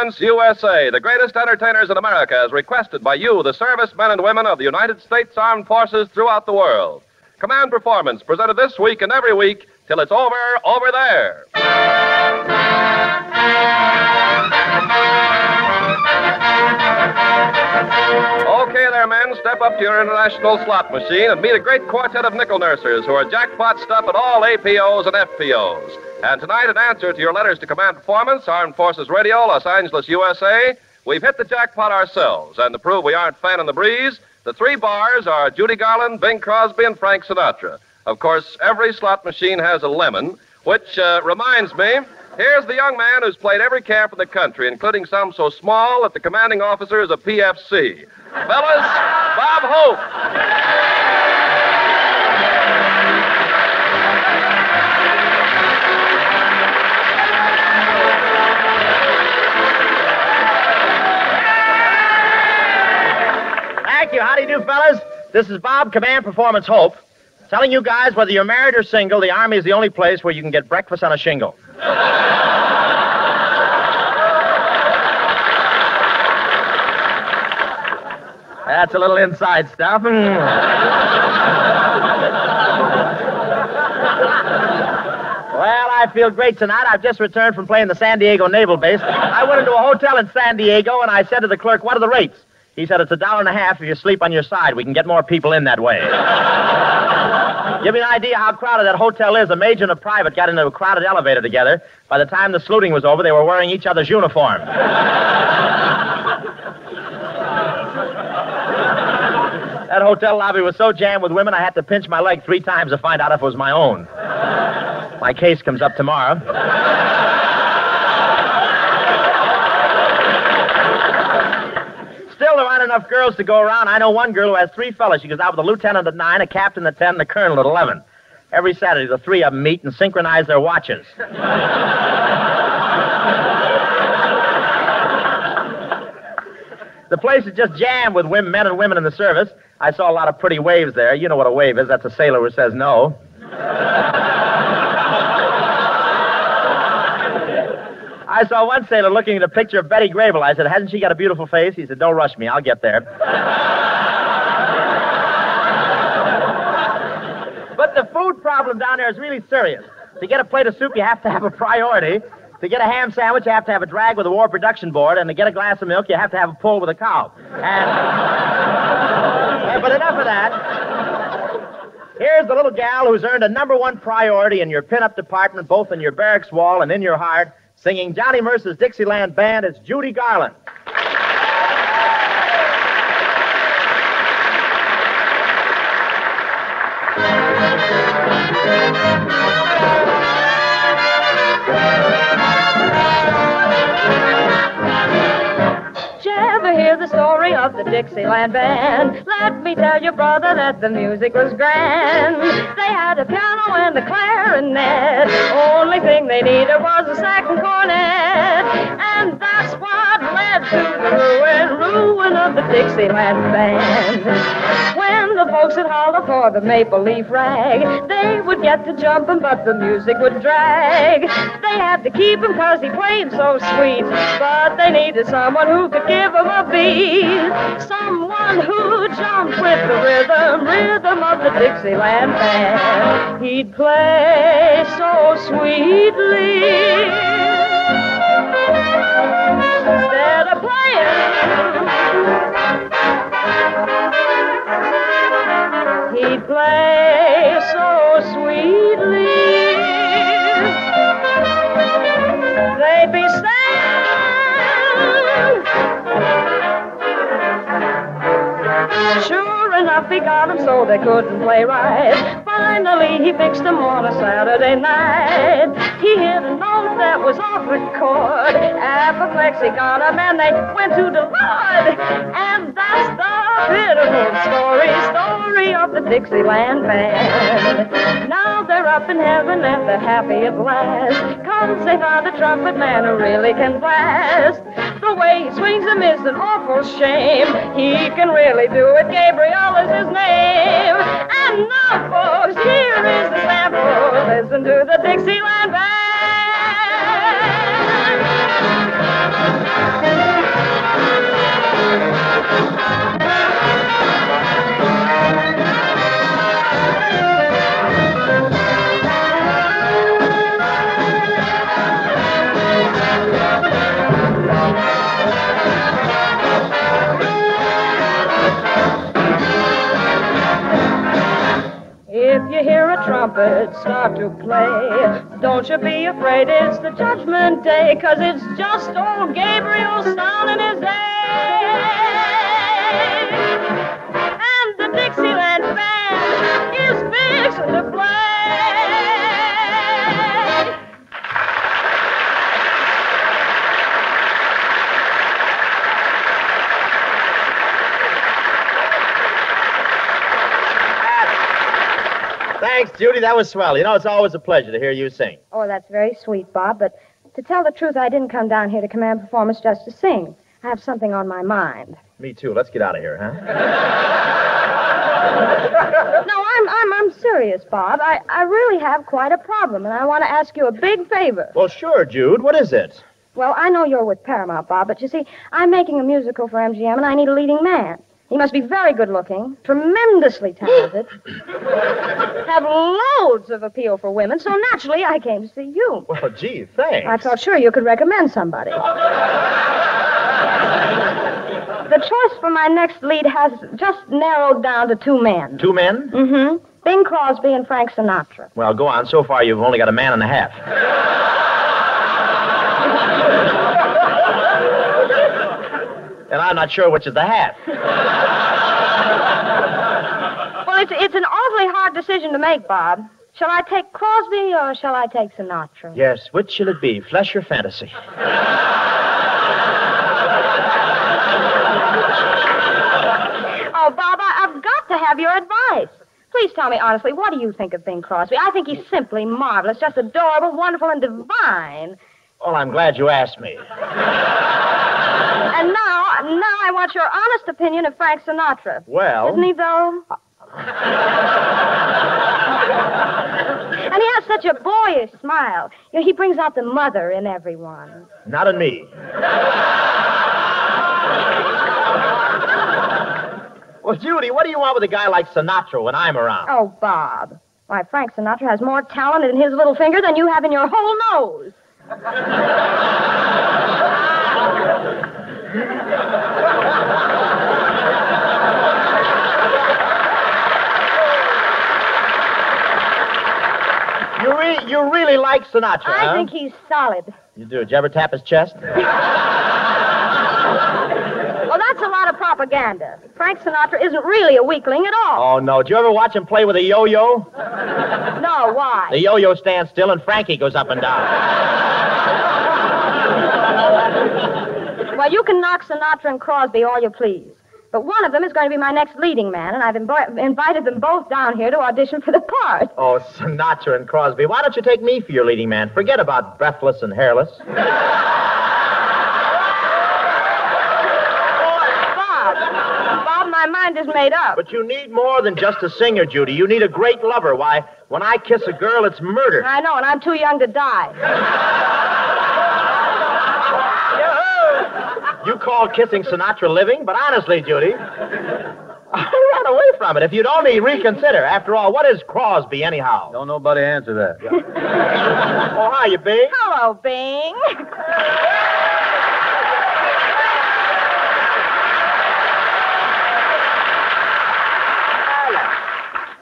Performance USA, the greatest entertainers in America, as requested by you, the servicemen and women of the United States Armed Forces throughout the world. Command Performance, presented this week and every week till it's over there. Okay there, men, step up to your international slot machine and meet a great quartet of nickel nursers who are jackpot stuff at all APOs and FPOs. And tonight, in answer to your letters to Command Performance, Armed Forces Radio, Los Angeles, USA, we've hit the jackpot ourselves. And to prove we aren't fanning the breeze, the three bars are Judy Garland, Bing Crosby, and Frank Sinatra. Of course, every slot machine has a lemon, which reminds me, here's the young man who's played every camp in the country, including some so small that the commanding officer is a PFC. Fellas, Bob Hope. Thank you. How do you do, fellas? This is Bob, Command Performance Hope, telling you guys whether you're married or single, the Army is the only place where you can get breakfast on a shingle. That's a little inside stuff. Well, I feel great tonight. I've just returned from playing the San Diego Naval Base. I went into a hotel in San Diego, and I said to the clerk, "What are the rates?" He said, "It's $1.50 if you sleep on your side. We can get more people in that way." Give me an idea how crowded that hotel is. A major and a private got into a crowded elevator together. By the time the saluting was over, they were wearing each other's uniform. That hotel lobby was so jammed with women, I had to pinch my leg 3 times to find out if it was my own. My case comes up tomorrow. Still, there aren't enough girls to go around. I know one girl who has 3 fellas. She goes out with a lieutenant at 9, a captain at 10, and a colonel at 11. Every Saturday, the 3 of them meet and synchronize their watches. The place is just jammed with men and women in the service. I saw a lot of pretty waves there. You know what a wave is. That's a sailor who says no. I saw one sailor looking at a picture of Betty Grable. I said, "Hasn't she got a beautiful face?" He said, "Don't rush me. I'll get there." But the food problem down there is really serious. To get a plate of soup, you have to have a priority. To get a ham sandwich, you have to have a drag with a war production board. And to get a glass of milk, you have to have a pull with a cow. But enough of that. Here's the little gal who's earned a #1 priority in your pinup department, both in your barracks wall and in your heart, singing Johnny Mercer's Dixieland Band. It's Judy Garland. Hear the story of the Dixieland Band. Let me tell you, brother, that the music was grand. They had a piano and a clarinet. Only thing they needed was a saxophone cornet. And that's what led to the ruin of the Dixieland Band. When the folks would holler for the maple leaf rag, they would get to jumping, but the music would drag. They had to keep him 'cause he played so sweet, but they needed someone who could give him a beat. Someone who jumped with the rhythm of the Dixieland Band. He'd play so sweetly. Instead of playing, he'd play so sweetly. They'd be saying, sure enough, he got them so they couldn't play right. Finally, he fixed them on a Saturday night. He hit a note that was off the chord. Apoplexy got him, and they went to the Lord. And that's the pitiful story of the Dixieland Band. Now they're up in heaven, and they're happy at last, 'cause they found a trumpet man who really can blast. The way he swings them is an awful shame. He can really do it. Gabriel is his name. And now, folks, here is the sample. Listen to the Dixieland Band. a trumpet start to play. Don't you be afraid, it's the judgment day, 'cause it's just old Gabriel sounding his day. And the Dixieland band is fixing to play. Thanks, Judy. That was swell. You know, it's always a pleasure to hear you sing. Oh, that's very sweet, Bob, but to tell the truth, I didn't come down here to command performance just to sing. I have something on my mind. Me too. Let's get out of here, huh? No, I'm serious, Bob. I really have quite a problem, and I want to ask you a big favor. Well, sure, Jude. What is it? Well, I know you're with Paramount, Bob, but you see, I'm making a musical for MGM, and I need a leading man. He must be very good-looking, tremendously talented, have loads of appeal for women, so naturally I came to see you. Well, gee, thanks. I felt sure you could recommend somebody. The choice for my next lead has just narrowed down to 2 men. 2 men? Mm-hmm. Bing Crosby and Frank Sinatra. Well, go on. So far, you've only got a man and a half. And I'm not sure which is the half. Well, it's an awfully hard decision to make, Bob. Shall I take Crosby or shall I take Sinatra? Yes, which shall it be? Flesh or fantasy? Oh, Bob, I've got to have your advice. Please tell me honestly, what do you think of Bing Crosby? I think he's simply marvelous, just adorable, wonderful, and divine. Well, I'm glad you asked me. And now I want your honest opinion of Frank Sinatra. Well... Isn't he, though? And he has such a boyish smile. You know, he brings out the mother in everyone. Not in me. Well, Judy, what do you want with a guy like Sinatra when I'm around? Oh, Bob. Why, Frank Sinatra has more talent in his little finger than you have in your whole nose. You really like Sinatra, I think he's solid. You do. Did you ever tap his chest? Well, that's a lot of propaganda. Frank Sinatra isn't really a weakling at all. Oh, no. Did you ever watch him play with a yo-yo? No, why? The yo-yo stands still and Frankie goes up and down. Well, you can knock Sinatra and Crosby all you please. But one of them is going to be my next leading man, and I've invited them both down here to audition for the part. Oh, Sinatra and Crosby. Why don't you take me for your leading man? Forget about breathless and hairless. Bob, my mind is made up. But you need more than just a singer, Judy. You need a great lover. Why, when I kiss a girl, it's murder. I know, and I'm too young to die. You call kissing Sinatra living? But honestly, Judy, I ran away from it. If you'd only reconsider. After all, what is Crosby, anyhow? Don't nobody answer that. Oh, hi, you Bing. Hello, Bing.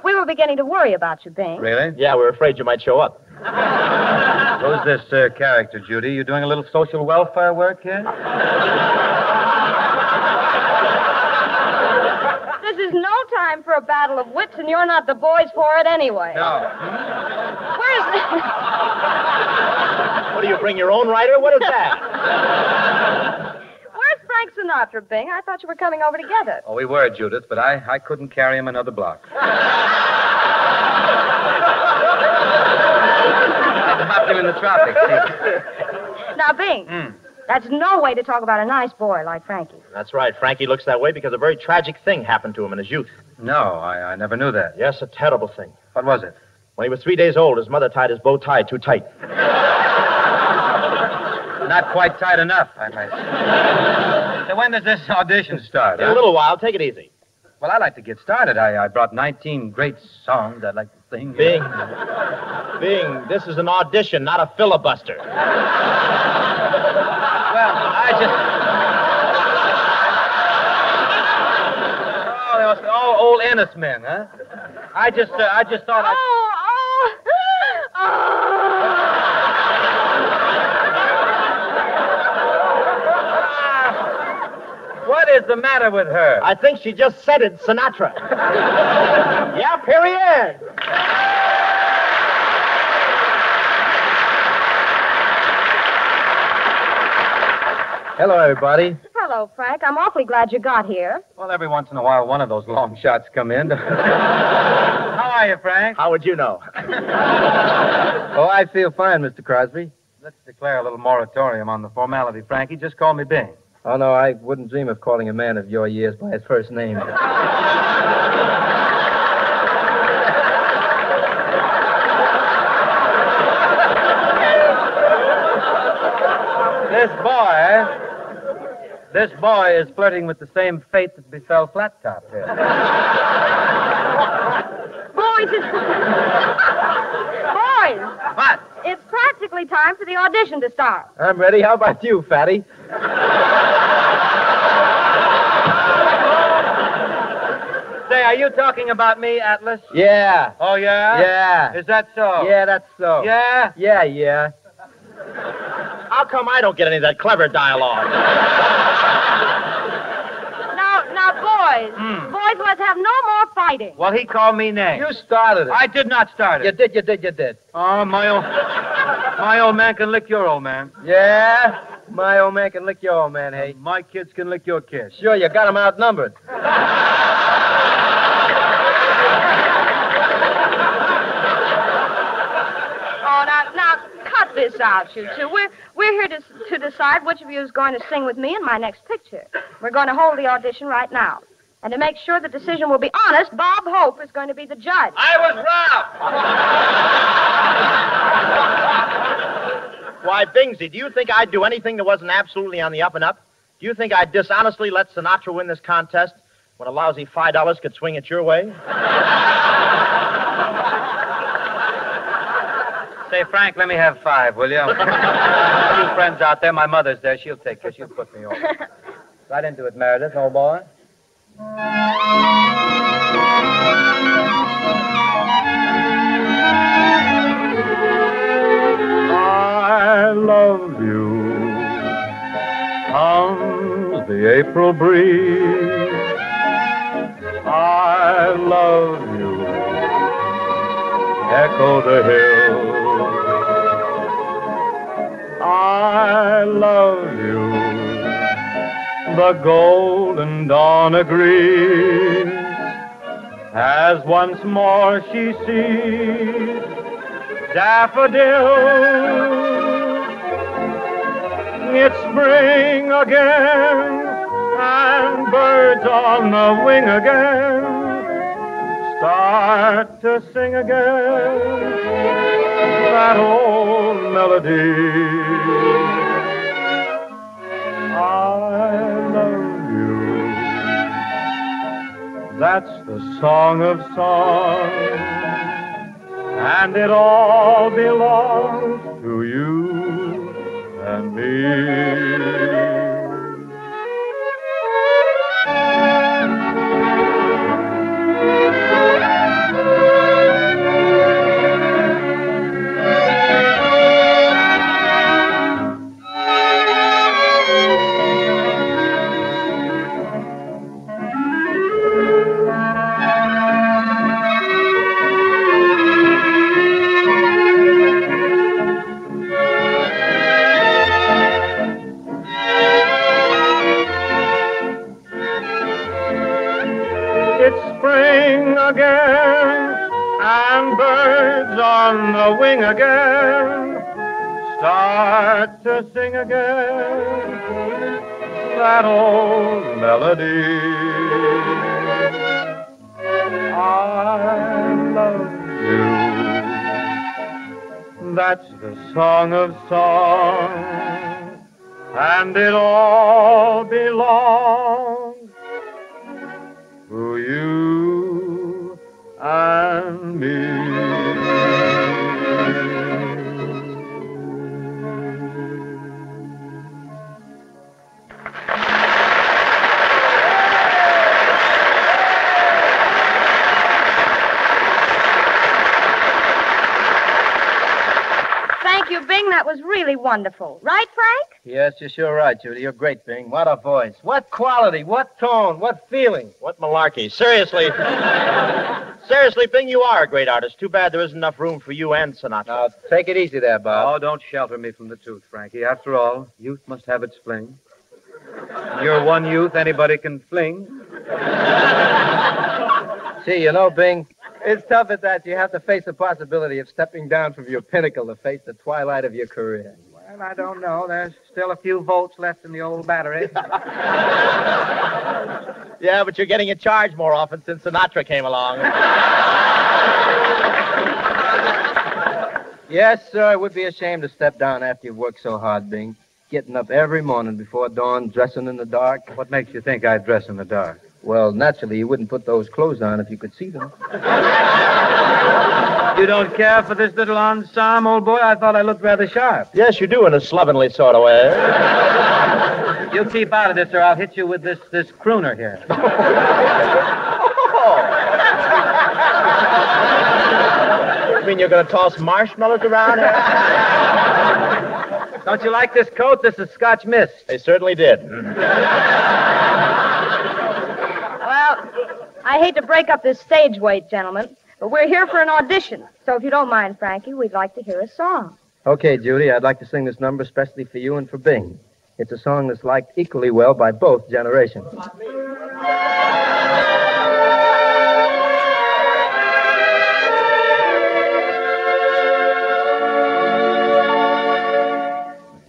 We were beginning to worry about you, Bing. Really? Yeah, we're afraid you might show up. Who's this character, Judy? You doing a little social welfare work here? This is no time for a battle of wits, and you're not the boys for it anyway. No. Where's the... What do you bring, your own writer? What is that? Where's Frank Sinatra, Bing? I thought you were coming over together. Oh, we were, Judith, but I couldn't carry him another block. I dropped him in the tropics. Now, Bing, that's no way to talk about a nice boy like Frankie. That's right. Frankie looks that way because a very tragic thing happened to him in his youth. No, I never knew that. Yes, a terrible thing. What was it? When he was 3 days old, his mother tied his bow tie too tight. Not quite tight enough, I might say. So when does this audition start? In a little while. Take it easy. Well, I'd like to get started. I brought 19 great songs I'd like to sing. Bing, this is an audition, not a filibuster. Well, I just... Oh, they must be all old Ennis men, huh? I just thought Oh, the matter with her? I think she just said it, Sinatra. Yeah, period. Hello, everybody. Hello, Frank. I'm awfully glad you got here. Well, every once in a while, one of those long shots come in. How are you, Frank? How would you know? Oh, I feel fine, Mr. Crosby. Let's declare a little moratorium on the formality, Frankie. Just call me Bing. Oh, no, I wouldn't dream of calling a man of your years by his first name. This boy is flirting with the same fate that befell Flat Top here. Boys, Boys! What? It's practically time for the audition to start. I'm ready. How about you, Fatty? Say, are you talking about me, Atlas? Yeah. Oh, yeah? Yeah. Is that so? Yeah, that's so. Yeah? Yeah. How come I don't get any of that clever dialogue? Now, boys. Boys, let's have no more fighting. Well, he called me names. You started it. I did not start it. You did. Oh, my old man can lick your old man. Yeah? My old man can lick your old man, hey? My kids can lick your kids. Sure, you got him outnumbered. Oh, now, cut this out, you two. We're here to decide which of you is going to sing with me in my next picture. We're going to hold the audition right now. And to make sure the decision will be honest, Bob Hope is going to be the judge. I was robbed! Why, Bingsy, do you think I'd do anything that wasn't absolutely on the up and up? Do you think I'd dishonestly let Sinatra win this contest when a lousy $5 could swing it your way? Say, Frank, let me have 5, will you? A few friends out there. My mother's there. She'll take care. She'll put me over. Right into it, Meredith, old boy. I love you. Comes the April breeze. I love you. Echo the hills. I love you. The golden dawn agrees as once more she sees daffodils. It's spring again and birds on the wing again start to sing again that old melody. I love you. That's the song of songs, and it all belongs to you and me. Again, and birds on the wing again start to sing again that old melody. I love you. That's the song of songs, and it all belongs to you and me. Thank you, Bing. that was really wonderful. Right, Frank? Yes, you're sure right, Judy. You're great, Bing. What a voice. What quality, what tone, what feeling. What malarkey. Seriously. Seriously, Bing, you are a great artist. Too bad there isn't enough room for you and Sinatra. Now, take it easy there, Bob. Oh, don't shelter me from the truth, Frankie. After all, youth must have its fling. You're one youth anybody can fling. Gee, you know, Bing, it's tough at that. You have to face the possibility of stepping down from your pinnacle to face the twilight of your career. Well, I don't know. There's still a few volts left in the old battery. Yeah, but you're getting a charge more often since Sinatra came along. Yes, sir, it would be a shame to step down after you've worked so hard, Bing. Getting up every morning before dawn, dressing in the dark. What makes you think I dress in the dark? Well, naturally, you wouldn't put those clothes on if you could see them. You don't care for this little ensemble, old boy? I thought I looked rather sharp. Yes, you do in a slovenly sort of way. You keep out of this, or I'll hit you with this crooner here. You mean you're going to toss marshmallows around here? Don't you like this coat? This is Scotch Mist. They certainly did. Well, I hate to break up this stage wait, gentlemen, but we're here for an audition. So if you don't mind, Frankie, we'd like to hear a song. Okay, Judy, I'd like to sing this number especially for you and for Bing. It's a song that's liked equally well by both generations.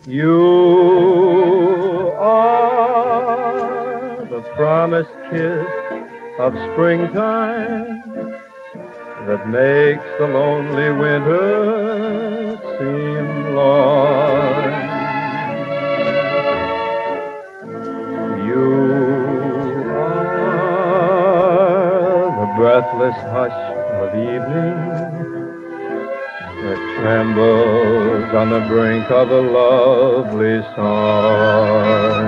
You are the promised kiss of springtime that makes the lonely winter seem long. You are the breathless hush of evening that trembles on the brink of a lovely song.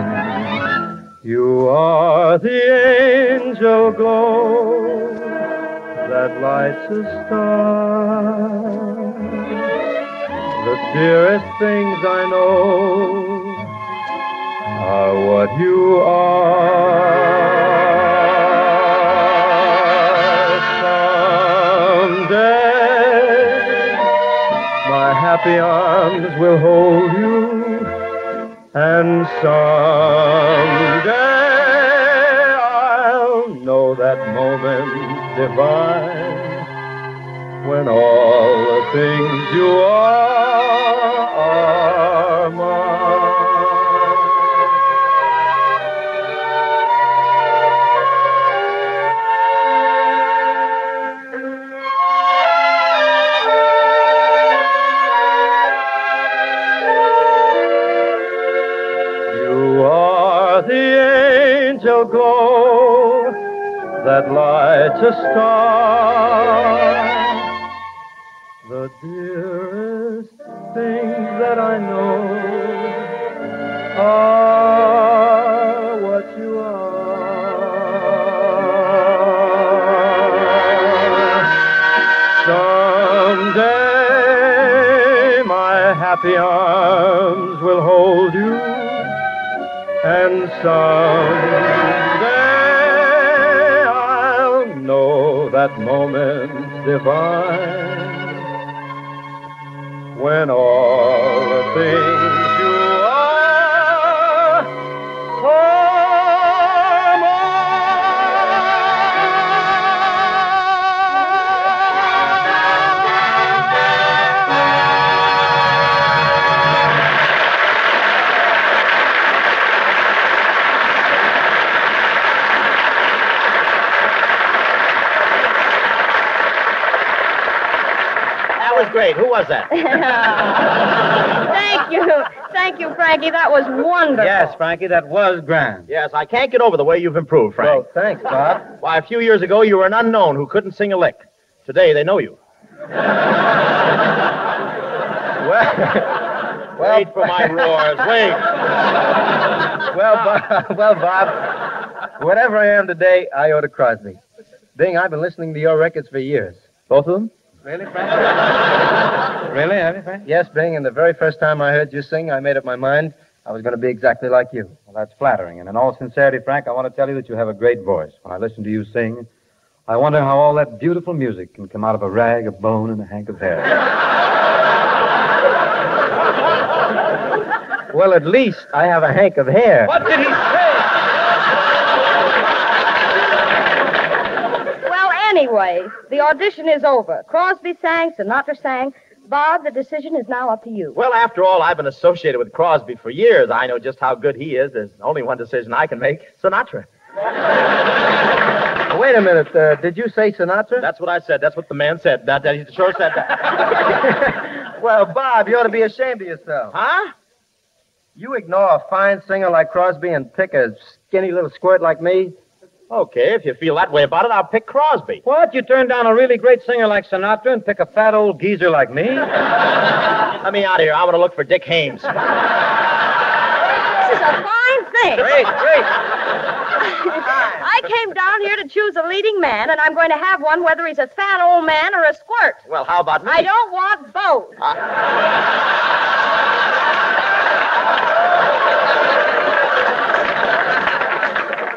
You are the angel glow that lights a star. The dearest things I know are what you are. Someday my happy arms will hold you, and someday I'll know that moment divine when all the things you are mine. Glow that lights a star. The dearest things that I know are what you are. Someday my happy arms will hold you, and someday I'll know that moment divine when all the things you are Great. Who was that? Thank you, Frankie. That was wonderful. Yes, Frankie, that was grand. Yes, I can't get over the way you've improved, Frank. Well, thanks, Bob. Why, a few years ago, you were an unknown who couldn't sing a lick. Today, they know you. Wait for my roars. Wait. Well, Bob, whatever I am today, I owe to Crosby. Bing, I've been listening to your records for years. Both of them? Really, Frank? Really, have you, Frank? Yes, Bing, and the very first time I heard you sing, I made up my mind I was going to be exactly like you. Well, that's flattering. And in all sincerity, Frank, I want to tell you that you have a great voice. When I listen to you sing, I wonder how all that beautiful music can come out of a rag, a bone, and a hank of hair. Well, at least I have a hank of hair. What did he say? Well, anyway, the audition is over. Crosby sang, Sinatra sang. Bob, the decision is now up to you. Well, after all, I've been associated with Crosby for years. I know just how good he is. There's only one decision I can make. Sinatra. Wait a minute. Did you say Sinatra? That's what I said. That's what the man said. He sure said that. Well, Bob, you ought to be ashamed of yourself. Huh? You ignore a fine singer like Crosby and pick a skinny little squirt like me? Okay, if you feel that way about it, I'll pick Crosby. What? You turn down a really great singer like Sinatra and pick a fat old geezer like me? Let me out of here. I want to look for Dick Haines. This is a fine thing. Great. I came down here to choose a leading man, and I'm going to have one whether he's a fat old man or a squirt. Well, how about me? I don't want both.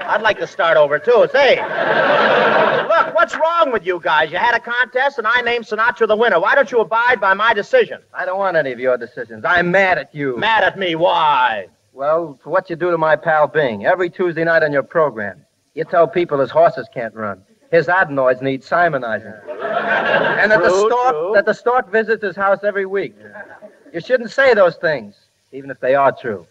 I'd like to start over, too. Say, look, what's wrong with you guys? You had a contest, and I named Sinatra the winner. Why don't you abide by my decision? I don't want any of your decisions. I'm mad at you. Mad at me? Why? Well, for what you do to my pal Bing. Every Tuesday night on your program, you tell people his horses can't run. His adenoids need simonizing. And that the stork visits his house every week. You shouldn't say those things, even if they are true.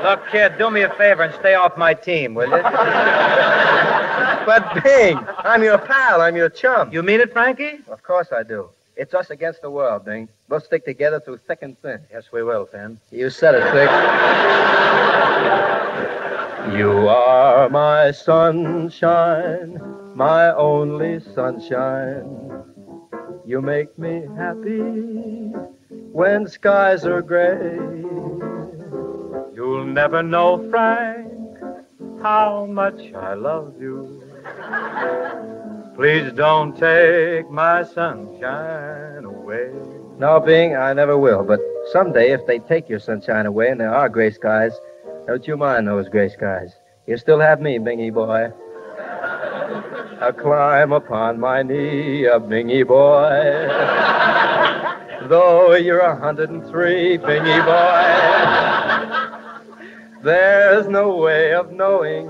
Look, kid, do me a favor and stay off my team, will you? But Bing, I'm your pal. I'm your chum. You mean it, Frankie? Of course I do. It's us against the world, Bing. We'll stick together through thick and thin. Yes, we will, Finn. You said it, Dick. You are my sunshine, my only sunshine. You make me happy when skies are gray. You'll never know, Frank, how much I love you. Please don't take my sunshine away. No, Bing, I never will. But someday, if they take your sunshine away and there are gray skies, don't you mind those gray skies. You still have me, Bingy boy. A climb upon my knee, a Bingy boy. Though you're 103, Bingy boy. There's no way of knowing,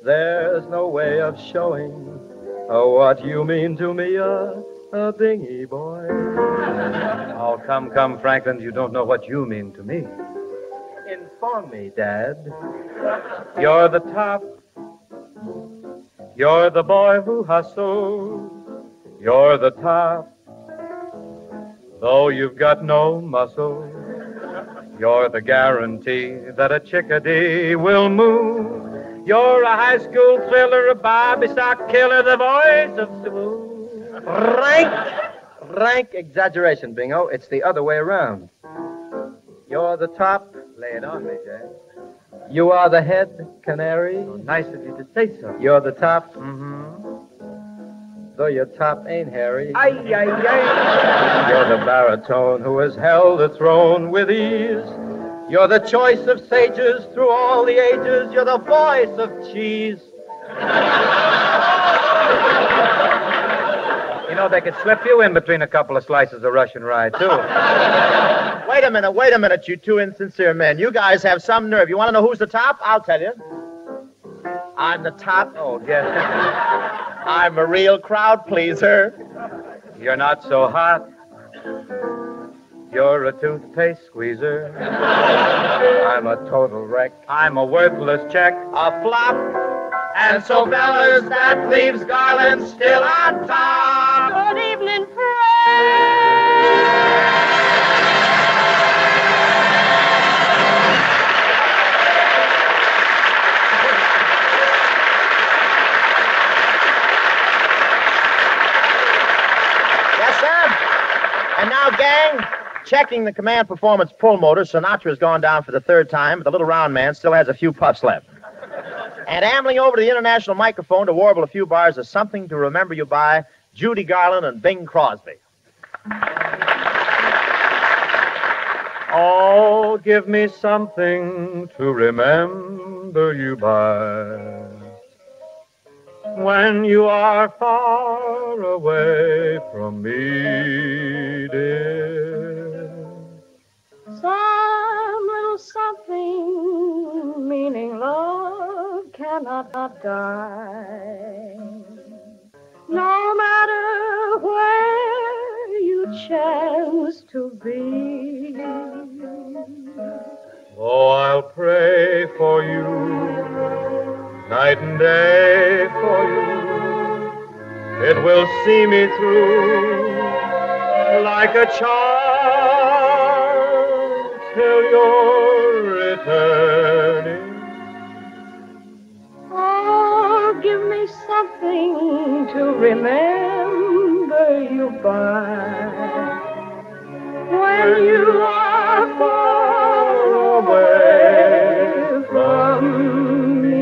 there's no way of showing what you mean to me, a Bingy boy. Oh, come, Franklin, you don't know what you mean to me. Inform me, Dad. You're the top. You're the boy who hustles. You're the top. Though you've got no muscle, you're the guarantee that a chickadee will move. You're a high school thriller, a Bobby sock killer, the voice of Cebu. Rank exaggeration, Bingo. It's the other way around. You're the top. Lay it on me, Dad. You are the head, canary. So nice of you to say so. You're the top. Mm-hmm. Though your top ain't hairy. Ay. You're the baritone who has held the throne with ease. You're the choice of sages through all the ages. You're the voice of cheese. You know, they could slip you in between a couple of slices of Russian rye, too. Wait a minute, you two insincere men. You guys have some nerve. You want to know who's the top? I'll tell you. I'm the top. Oh, yes. I'm a real crowd pleaser. You're not so hot. You're a toothpaste squeezer. I'm a total wreck. I'm a worthless check. A flop. And so, fellas, that leaves Garland still on top. Good evening, friends. And now, gang, checking the command performance pull motor, Sinatra's gone down for the third time, but the little round man still has a few puffs left. And ambling over to the international microphone to warble a few bars of Something to Remember You by Judy Garland and Bing Crosby. Oh, give me something to remember you by when you are far away from me, dear. Some little something meaning love cannot die. No matter where you chance to be. Oh, I'll pray for you, night and day for you. It will see me through like a child till you're returning. Oh, give me something to remember you by when you are far away from me.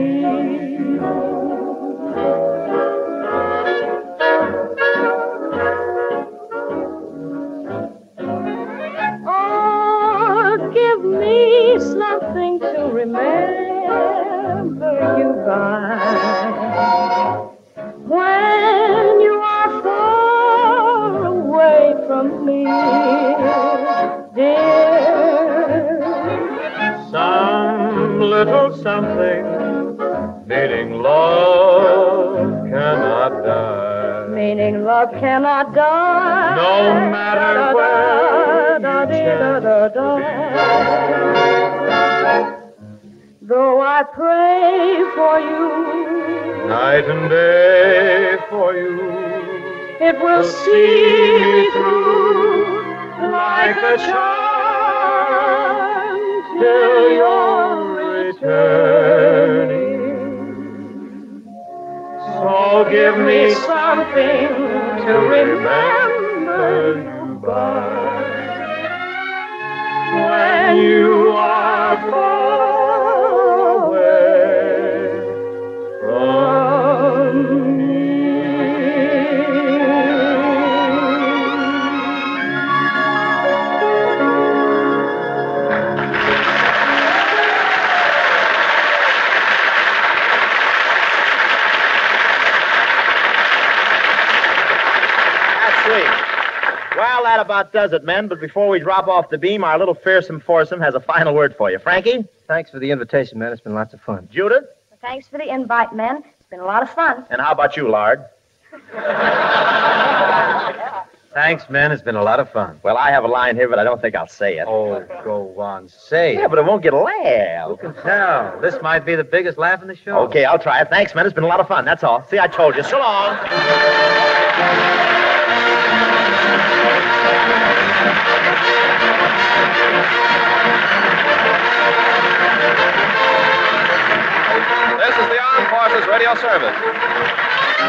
Oh, give me something to remember you by when you are far away from me, dear. Some little something meaning love cannot die. Meaning love cannot die. No matter where you chance to Though I pray for you, night and day for you, it will see me through like a charm till you're returning. So give me something to remember you by when you are far away from me. Well, that about does it, men. But before we drop off the beam, our little fearsome foursome has a final word for you. Frankie? Thanks for the invitation, man. It's been lots of fun. Judith? Thanks for the invite, men. It's been a lot of fun. And how about you, Lard? Thanks, men. It's been a lot of fun. Well, I have a line here, but I don't think I'll say it. Oh, go on. Say Yeah, it. but it won't get a laugh. Who can tell? This might be the biggest laugh in the show. Okay, I'll try it. Thanks, man. It's been a lot of fun. That's all. See, I told you. So long. This is the Armed Forces Radio Service.